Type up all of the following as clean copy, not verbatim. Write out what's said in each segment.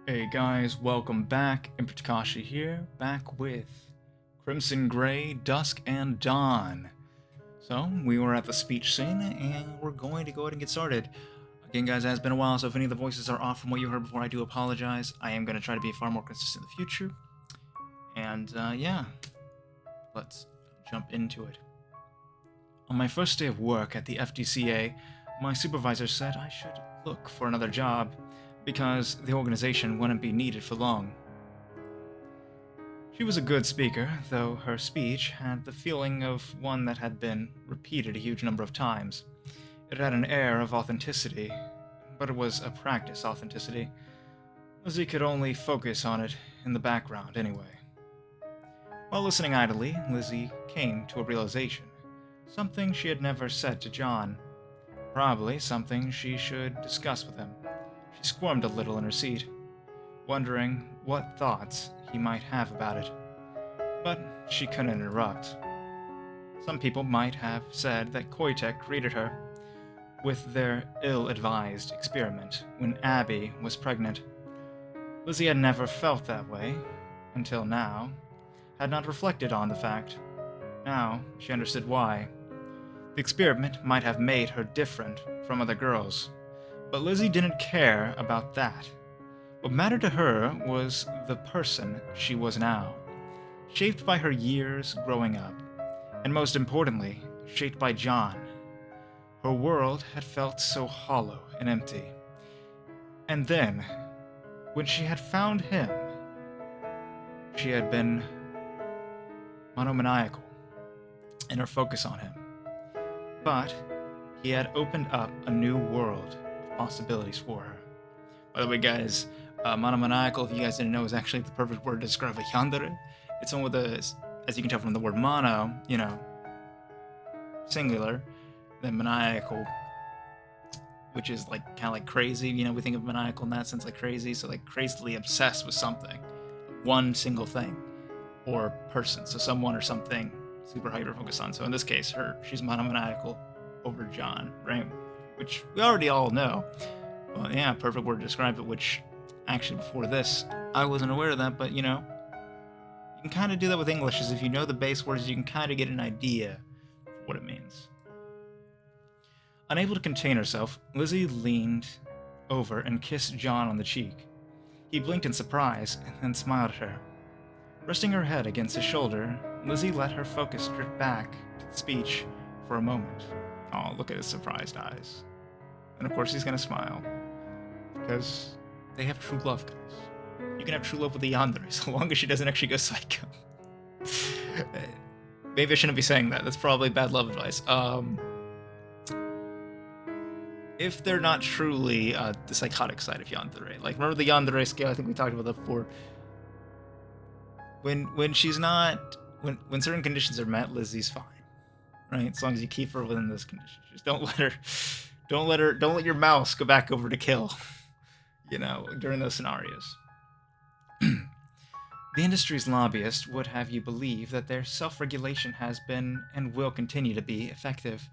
Hey guys, welcome back. Impertakashi here, back with Crimson Gray, Dusk, and Dawn. So, we were at the speech scene, and we're going to go ahead and get started. Again, guys, it has been a while, so if any of the voices are off from what you heard before, I do apologize. I am going to try to be far more consistent in the future. And, yeah, let's jump into it. On my first day of work at the FDCA, my supervisor said I should look for another job because the organization wouldn't be needed for long. She was a good speaker, though her speech had the feeling of one that had been repeated a huge number of times. It had an air of authenticity, but it was a practice authenticity. Lizzie could only focus on it in the background anyway. While listening idly, Lizzie came to a realization. Something she had never said to John. Probably something she should discuss with him. She squirmed a little in her seat, wondering what thoughts he might have about it. But she couldn't interrupt. Some people might have said that Koitek created her with their ill-advised experiment when Abby was pregnant. Lizzie had never felt that way, until now, had not reflected on the fact. Now she understood why. The experiment might have made her different from other girls, but Lizzie didn't care about that. What mattered to her was the person she was now, shaped by her years growing up, and most importantly, shaped by John. Her world had felt so hollow and empty. And then, when she had found him, she had been monomaniacal in her focus on him. But he had opened up a new world of possibilities for her. By the way, guys, monomaniacal, if you guys didn't know, is actually the perfect word to describe a yandere. It's one with a, as you can tell from the word mono, singular, then maniacal, which is like kind of like crazy. We think of maniacal in that sense, like crazy, so like crazily obsessed with something, one single thing, or person, so someone or something super hyper focused on. So in this case, she's monomaniacal over John, right? Which we already all know. Well, yeah, perfect word to describe it, which actually before this, I wasn't aware of that, but you can kind of do that with English, is if you know the base words, you can kind of get an idea of what it means. Unable to contain herself, Lizzie leaned over and kissed John on the cheek. He blinked in surprise and then smiled at her. Resting her head against his shoulder, Lizzie let her focus drift back to the speech for a moment. Oh, look at his surprised eyes. And of course he's gonna smile. Because they have true love, guys. You can have true love with the Yandere, so long as she doesn't actually go psycho. Maybe I shouldn't be saying that. That's probably bad love advice. If they're not truly the psychotic side of Yandere. Like, remember the Yandere scale? I think we talked about that before. When she's not, when certain conditions are met, Lizzie's fine, right? As long as you keep her within those conditions. Just don't let your mouse go back over to kill, during those scenarios. The industry's lobbyists would have you believe that their self-regulation has been and will continue to be effective.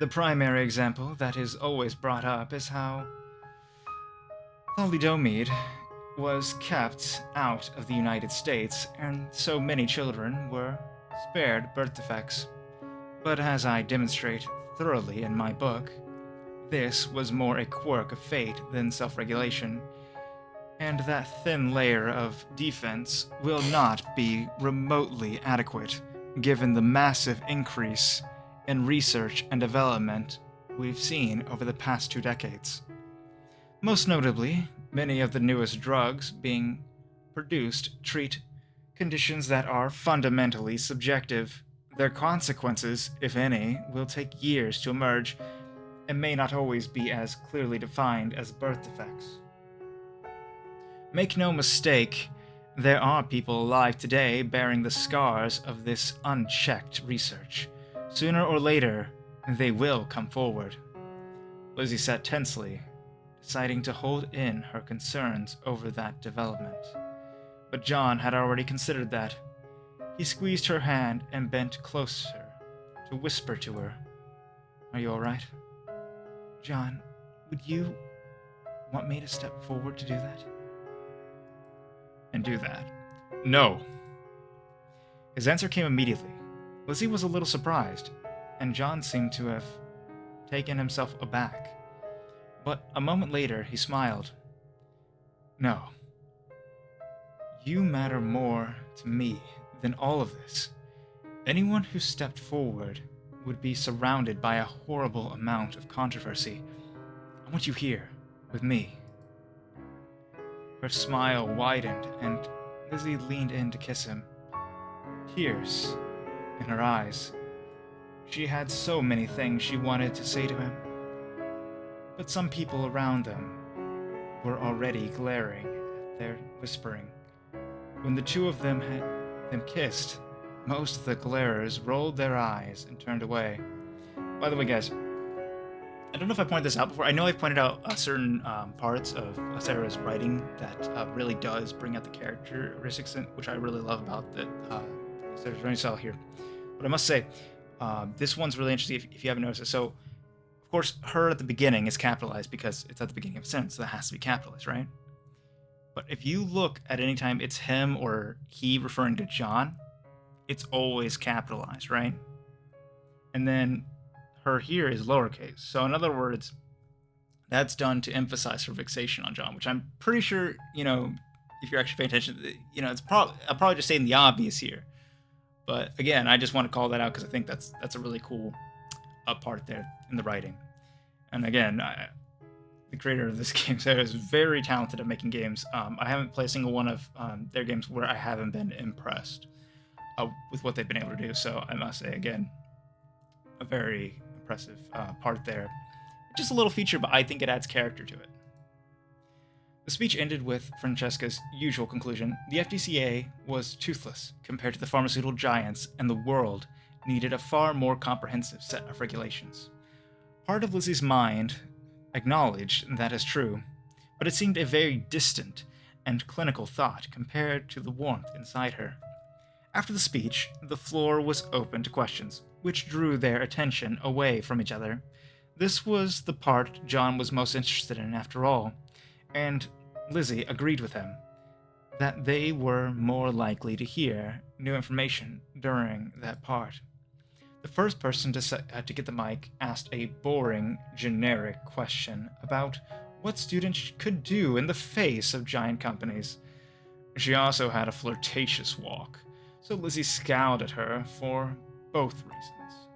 The primary example that is always brought up is how thalidomide was kept out of the United States, and so many children were spared birth defects. But as I demonstrate thoroughly in my book, this was more a quirk of fate than self-regulation, and that thin layer of defense will not be remotely adequate given the massive increase in research and development we've seen over the past 2 decades. Most notably, many of the newest drugs being produced treat conditions that are fundamentally subjective. Their consequences, if any, will take years to emerge and may not always be as clearly defined as birth defects. Make no mistake, there are people alive today bearing the scars of this unchecked research. Sooner or later, they will come forward. Lizzie sat tensely, deciding to hold in her concerns over that development. But John had already considered that. He squeezed her hand and bent closer to whisper to her, "Are you all right? John, would you want me to step forward to do that?" and do that. No. His answer came immediately. Lizzie was a little surprised, and John seemed to have taken himself aback. But a moment later, he smiled. No. You matter more to me than all of this. Anyone who stepped forward would be surrounded by a horrible amount of controversy. I want you here, with me. Her smile widened, and Lizzie leaned in to kiss him. Tears in her eyes. She had so many things she wanted to say to him. But some people around them were already glaring at their whispering. When the two of them kissed, most of the glarers rolled their eyes and turned away. By the way, guys, I don't know if I pointed this out before. I know I've pointed out certain parts of Sarah's writing that really does bring out the characteristics, which I really love about the Sarah's writing style here. But I must say, this one's really interesting if you haven't noticed it. So, of course, her at the beginning is capitalized because it's at the beginning of a sentence, so that has to be capitalized, right? But if you look at any time it's him or he referring to John, it's always capitalized, right? And then her here is lowercase. So in other words, that's done to emphasize her fixation on John, which I'm pretty sure, if you're actually paying attention, I'm probably just saying the obvious here. But again, I just want to call that out because I think that's a really cool part there in the writing. And again, the creator of this game is very talented at making games. I haven't played a single one of their games where I haven't been impressed with what they've been able to do. So I must say, again, a very impressive part there. Just a little feature, but I think it adds character to it. The speech ended with Francesca's usual conclusion. The FDCA was toothless compared to the pharmaceutical giants, and the world needed a far more comprehensive set of regulations. Part of Lizzie's mind acknowledged that is true, but it seemed a very distant and clinical thought compared to the warmth inside her. After the speech, the floor was open to questions, which drew their attention away from each other. This was the part John was most interested in, after all, and Lizzie agreed with him that they were more likely to hear new information during that part. The first person to get the mic asked a boring, generic question about what students could do in the face of giant companies. She also had a flirtatious walk, so Lizzie scowled at her for both reasons.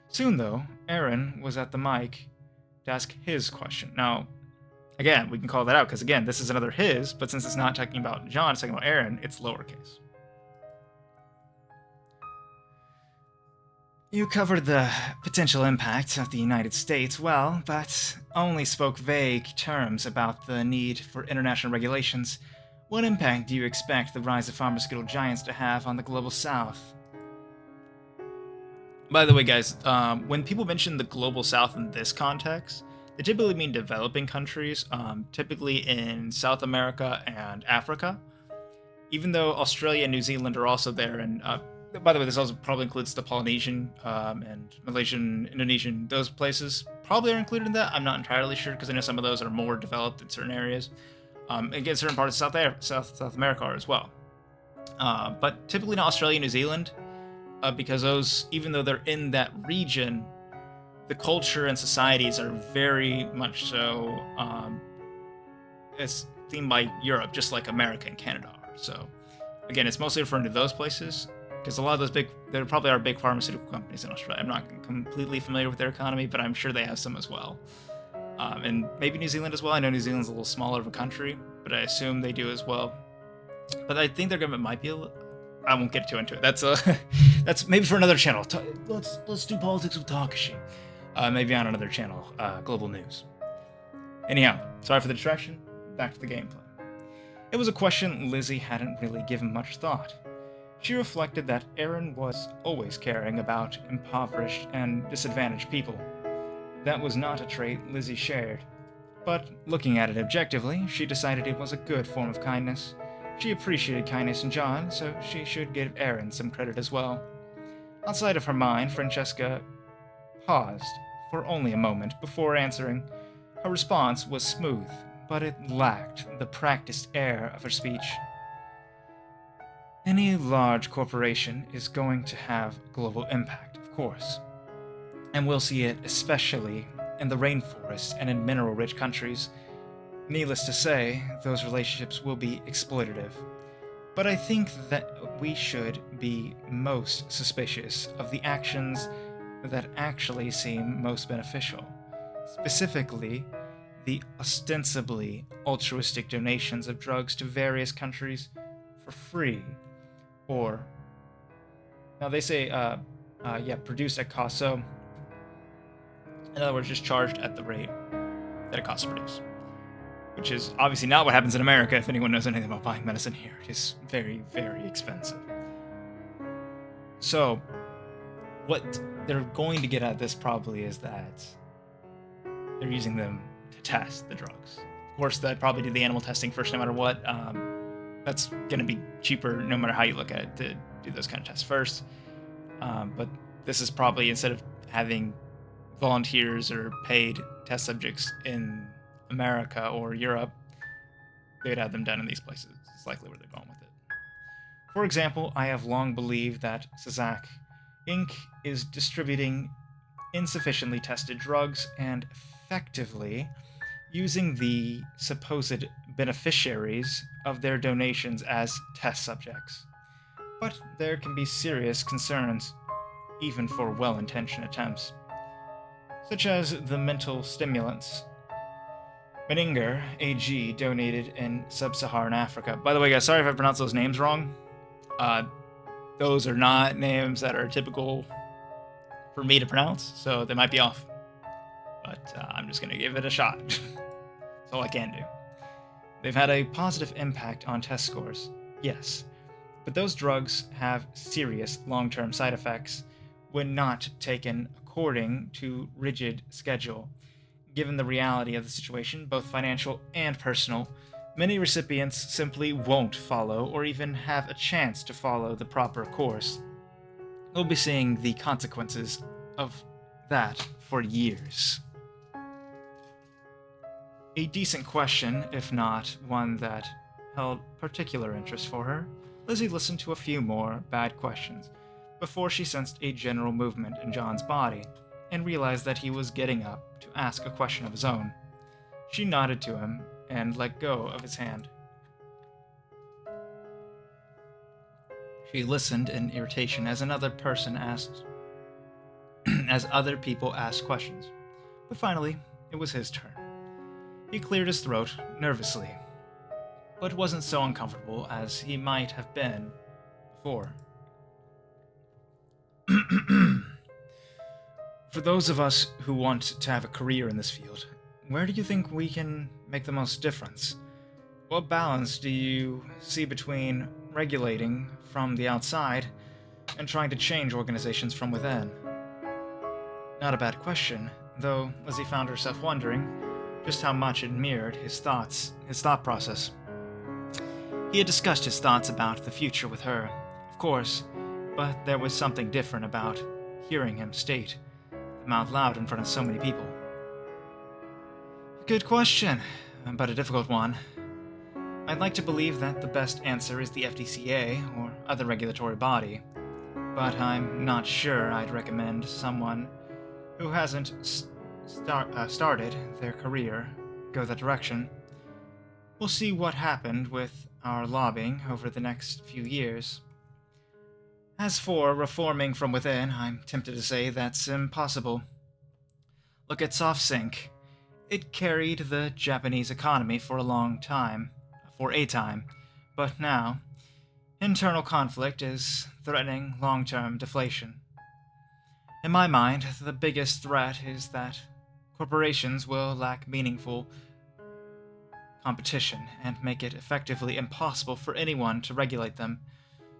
Soon, though, Aaron was at the mic to ask his question. Now, again, we can call that out because, again, this is another his, but since it's not talking about John, it's talking about Aaron, it's lowercase. You covered the potential impact of the United States well, but only spoke vague terms about the need for international regulations. What impact do you expect the rise of pharmaceutical giants to have on the global south? By the way, guys, when people mention the global south in this context, they typically mean developing countries, typically in South America and Africa, even though Australia and New Zealand are also there. And by the way, this also probably includes the Polynesian and Malaysian, Indonesian, those places probably are included in that. I'm not entirely sure because I know some of those are more developed in certain areas. Again, certain parts of South America are as well. But typically not Australia and New Zealand, because those, even though they're in that region, the culture and societies are very much so it's themed by Europe, just like America and Canada are. So, again, it's mostly referring to those places, because a lot of those there probably are big pharmaceutical companies in Australia. I'm not completely familiar with their economy, but I'm sure they have some as well. And maybe New Zealand as well. I know New Zealand's a little smaller of a country, but I assume they do as well. But I think their government might be I won't get too into it. That's maybe for another channel. Let's do politics with Takashi. Maybe on another channel, Global News. Anyhow, sorry for the distraction. Back to the gameplay. It was a question Lizzie hadn't really given much thought. She reflected that Aaron was always caring about impoverished and disadvantaged people. That was not a trait Lizzie shared. But looking at it objectively, she decided it was a good form of kindness. She appreciated kindness in John, so she should give Aaron some credit as well. Outside of her mind, Francesca paused for only a moment before answering. Her response was smooth, but it lacked the practiced air of her speech. Any large corporation is going to have global impact, of course, and we'll see it especially in the rainforests and in mineral-rich countries. Needless to say, those relationships will be exploitative. But I think that we should be most suspicious of the actions that actually seem most beneficial. Specifically, the ostensibly altruistic donations of drugs to various countries for free, or now they say, produced at cost. So, in other words, just charged at the rate that it costs to produce, which is obviously not what happens in America. If anyone knows anything about buying medicine here, it is very, very expensive. So, what they're going to get at this probably is that they're using them to test the drugs. Of course, they'd probably do the animal testing first, no matter what. That's going to be cheaper, no matter how you look at it, to do those kind of tests first. But this is probably, instead of having volunteers or paid test subjects in America or Europe, they'd have them done in these places. It's likely where they're going with it. For example, I have long believed that Sazak Inc. is distributing insufficiently tested drugs and effectively using the supposed beneficiaries of their donations as test subjects. But there can be serious concerns, even for well-intentioned attempts, such as the mental stimulants Meninger AG donated in sub-Saharan Africa. By the way, guys, sorry if I pronounced those names wrong. Those are not names that are typical for me to pronounce, so they might be off. But I'm just going to give it a shot. That's all I can do. They've had a positive impact on test scores, yes, but those drugs have serious long-term side effects when not taken according to rigid schedule. Given the reality of the situation, both financial and personal, many recipients simply won't follow or even have a chance to follow the proper course. We'll be seeing the consequences of that for years. A decent question, if not one that held particular interest for her, Lizzie listened to a few more bad questions before she sensed a general movement in John's body and realized that he was getting up to ask a question of his own. She nodded to him and let go of his hand. She listened in irritation as another person asked, as other people asked questions. But finally, it was his turn. He cleared his throat nervously, but wasn't so uncomfortable as he might have been before. For those of us who want to have a career in this field, where do you think we can make the most difference? What balance do you see between regulating from the outside and trying to change organizations from within? Not a bad question, though Lizzie found herself wondering just how much it mirrored his thought process. He had discussed his thoughts about the future with her, of course, but there was something different about hearing him state them out loud in front of so many people. Good question, but a difficult one. I'd like to believe that the best answer is the FDCA or other regulatory body, but I'm not sure I'd recommend someone who hasn't started their career go that direction. We'll see what happened with our lobbying over the next few years. As for reforming from within, I'm tempted to say that's impossible. Look at SoftSync. It carried the Japanese economy for a time, but now, internal conflict is threatening long-term deflation. In my mind, the biggest threat is that corporations will lack meaningful competition and make it effectively impossible for anyone to regulate them.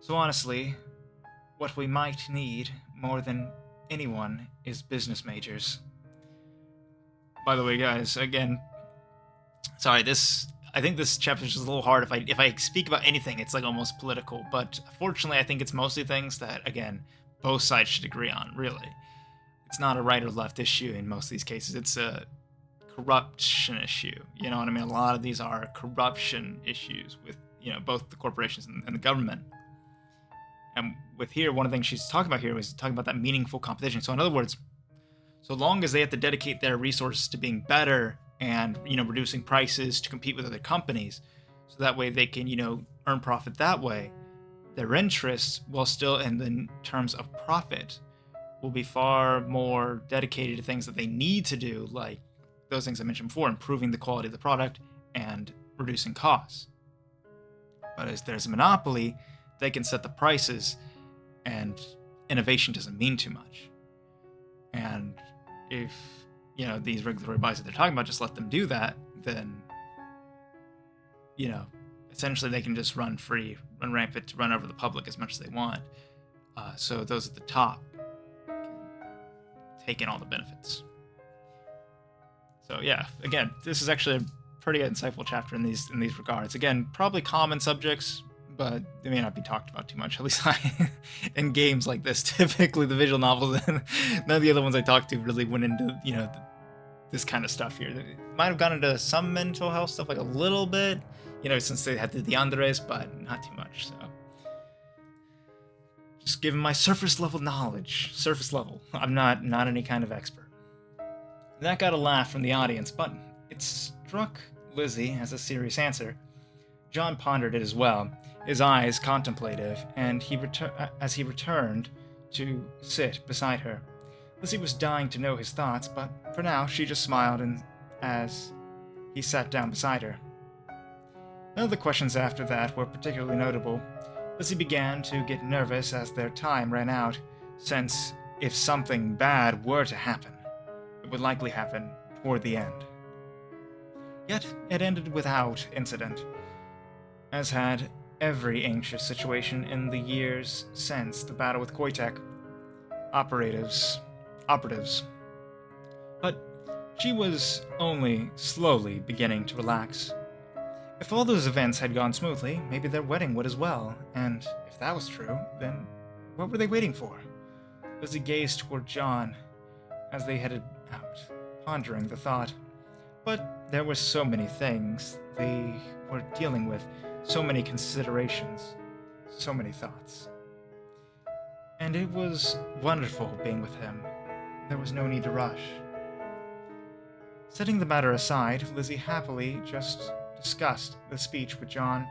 So honestly, what we might need more than anyone is business majors. By the way, guys, again, sorry, I think this chapter is just a little hard. If I speak about anything, it's like almost political, but fortunately I think it's mostly things that, again, both sides should agree on, really. It's not a right or left issue in most of these cases. It's a corruption issue. You know what I mean? A lot of these are corruption issues with, both the corporations and the government. And with here, one of the things she's talking about here was talking about that meaningful competition. So in other words, so long as they have to dedicate their resources to being better and, reducing prices to compete with other companies, so that way they can, earn profit that way, their interests, while still in terms of profit, will be far more dedicated to things that they need to do, like those things I mentioned before, improving the quality of the product and reducing costs. But as there's a monopoly, they can set the prices, and innovation doesn't mean too much. And if, these regulatory bodies that they're talking about just let them do that, then, essentially they can just run free, run rampant, to run over the public as much as they want. So those at the top can take in all the benefits. So yeah, again, this is actually a pretty insightful chapter in these regards. Again, probably common subjects, but they may not be talked about too much. At least in games like this, typically the visual novels and none of the other ones I talked to really went into this kind of stuff here. They might have gone into some mental health stuff, like a little bit, since they had the Yanderes, but not too much. So just giving my surface level knowledge. Surface level. I'm not any kind of expert. That got a laugh from the audience, but it struck Lizzie as a serious answer. John pondered it as well, his eyes contemplative, and as he returned to sit beside her. Lizzie was dying to know his thoughts, but for now she just smiled as he sat down beside her. None of the questions after that were particularly notable. Lizzie began to get nervous as their time ran out, since if something bad were to happen, it would likely happen toward the end. Yet it ended without incident, as had every anxious situation in the years since the battle with Koitek. Operatives. But she was only slowly beginning to relax. If all those events had gone smoothly, maybe their wedding would as well, and if that was true, then what were they waiting for? Lizzie gazed toward John as they headed out, pondering the thought. But there were so many things they were dealing with, so many considerations, so many thoughts. And it was wonderful being with him. There was no need to rush. Setting the matter aside, Lizzie happily just discussed the speech with John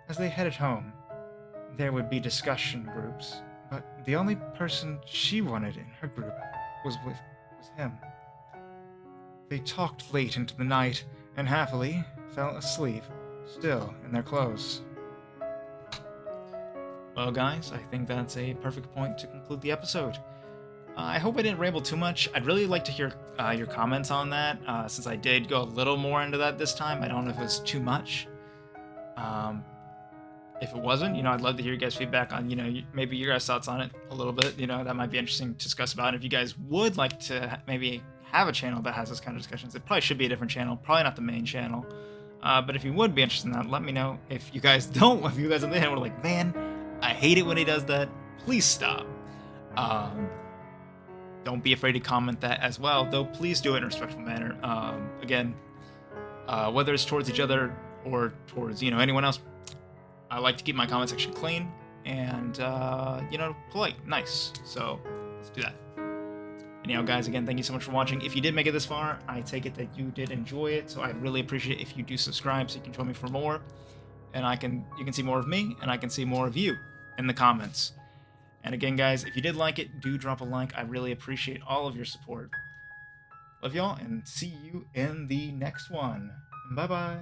as they headed home. There would be discussion groups, but the only person she wanted in her group was him. They talked late into the night and happily fell asleep, still in their clothes. Well, guys, I think that's a perfect point to conclude the episode. I hope I didn't ramble too much. I'd really like to hear your comments on that, since I did go a little more into that this time. I don't know if it was too much. If it wasn't, I'd love to hear you guys' feedback on, maybe your guys' thoughts on it a little bit. That might be interesting to discuss about. And if you guys would like to maybe have a channel that has this kind of discussions, it probably should be a different channel, probably not the main channel. But if you would be interested in that, let me know. If you guys don't, if you guys on the end were like, man, I hate it when he does that, please stop. Don't be afraid to comment that as well, though please do it in a respectful manner. Again, whether it's towards each other or towards, anyone else, I like to keep my comment section clean and, polite, nice. So let's do that. Anyhow, guys, again, thank you so much for watching. If you did make it this far, I take it that you did enjoy it, so I'd really appreciate it if you do subscribe so you can join me for more. And you can see more of me, and I can see more of you in the comments. And again, guys, if you did like it, do drop a like. I really appreciate all of your support. Love y'all, and see you in the next one. Bye-bye.